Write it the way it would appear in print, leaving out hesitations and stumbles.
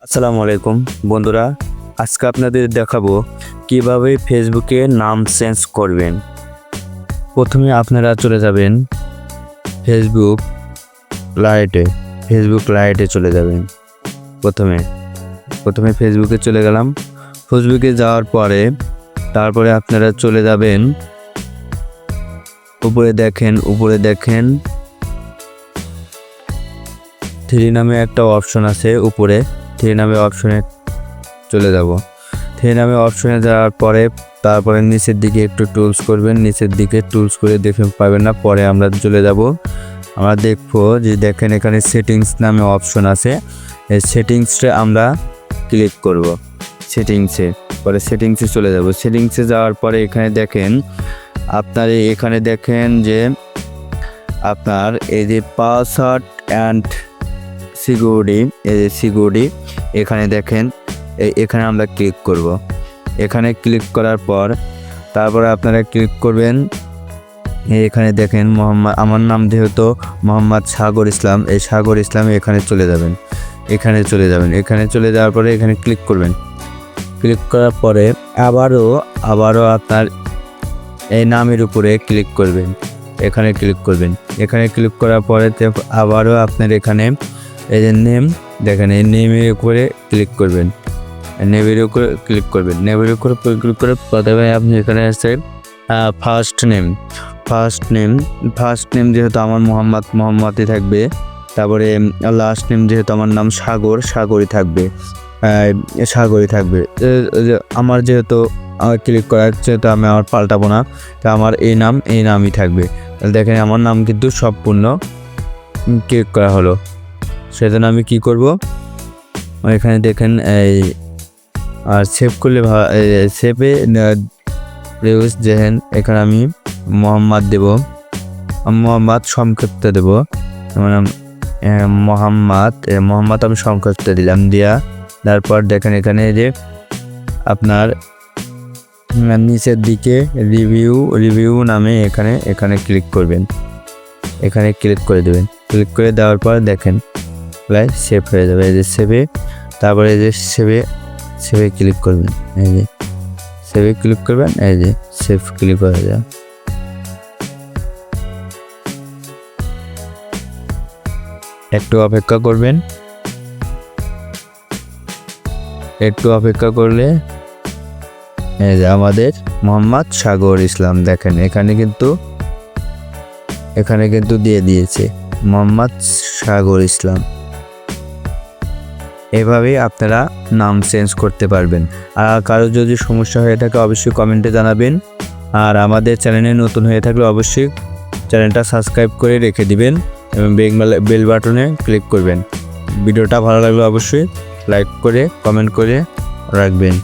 আসসালামু আলাইকুম বন্ধুরা, আজকে আপনাদের দেখাবো কিভাবে ফেসবুকে নাম চেঞ্জ করবেন। প্রথমে আপনারা চলে যাবেন ফেসবুক লাইটে চলে যাবেন। প্রথমে ফেসবুকে চলে গেলাম। ফেসবুকে যাওয়ার পরে তারপরে আপনারা চলে যাবেন উপরে দেখেন 3 নামে একটা অপশন আছে। উপরে 3 নামে অপশনে চলে যাব। 3 নামে অপশনে যাওয়ার পরে তারপরে নিচের দিকে একটু টুলস করবেন। নিচের দিকে টুলস করে দেখে পাবেন না, পরে আমরা চলে যাব। আমরা দেখবো যে দেখেন এখানে সেটিংস নামে অপশন আছে। এই সেটিংসটা আমরা ক্লিক করব। সেটিংসে চলে যাব। সেটিংসে যাওয়ার পরে এখানে দেখেন যে আপনার এই যে পাসওয়ার্ড অ্যান্ড সিকিউরিটি এখানে দেখেন, এখানে আমরা ক্লিক করব। এখানে ক্লিক করার পর তারপরে আপনারা ক্লিক করবেন। এখানে দেখেন আমার নাম যেহেতু মোহাম্মদ সাগর ইসলাম, এই সাগর ইসলাম এখানে চলে যাবেন। এখানে চলে যাওয়ার পরে এখানে ক্লিক করবেন। ক্লিক করার পরে আবারও আপনার এই নামের উপরে ক্লিক করবেন। এখানে ক্লিক করার পরে আবারও আপনার এখানে এই যে নেম দেখেন, এই নেমের উপরে ক্লিক করবেন। নেমের উপরে ক্লিক করে প্রথমে আপনি এখানে আছে ফার্স্ট নেম যেহেতু আমার মোহাম্মদই থাকবে। তারপরে লাস্ট নেম যেহেতু আমার নাম সাগরই থাকবে। আমার যেহেতু ক্লিক করা যেহেতু আমি আমার পাল্টাবো না, তা আমার এই নামই থাকবে। দেখেন আমার নাম কিন্তু সম্পূর্ণ ক্লিক করা হলো। সেজন্য আমি কি করব, এখানে দেখেন এই আর সেভ করলে সেভে দেখেন এখানে আমি মোহাম্মদ দেব। মোহাম্মদ সংক্ষিপ্ত দেব, মানে মোহাম্মদ আমি সংক্ষিপ্ত দিলাম। তারপর দেখেন এখানে যে আপনার নিচের দিকে রিভিউ নামে এখানে ক্লিক করবেন। এখানে ক্লিক করে দেবেন। ক্লিক করে দেওয়ার পর দেখেন প্রায় সেভ হয়ে যাবে। এই যে তারপরে এই যে সেভে ক্লিক করবেন। এই যে সেভে ক্লিক করবেন। এই যে সেভ ক্লিক হয়ে যায়। একটু অপেক্ষা করলে এই যে আমাদের মোহাম্মদ সাগর ইসলাম দেখেন এখানে কিন্তু দিয়ে দিয়েছে মোহাম্মদ সাগর ইসলাম। এভাবেই আপনারা নাম চেঞ্জ করতে পারবেন। আর কারো যদি সমস্যা হয়ে থাকে অবশ্যই কমেন্টে জানাবেন। আর আমাদের চ্যানেলে নতুন হয়ে থাকলে অবশ্যই চ্যানেলটা সাবস্ক্রাইব করে রেখে দিবেন এবং বেল বাটনে ক্লিক করবেন। ভিডিওটা ভালো লাগলে অবশ্যই লাইক করে কমেন্ট করে রাখবেন।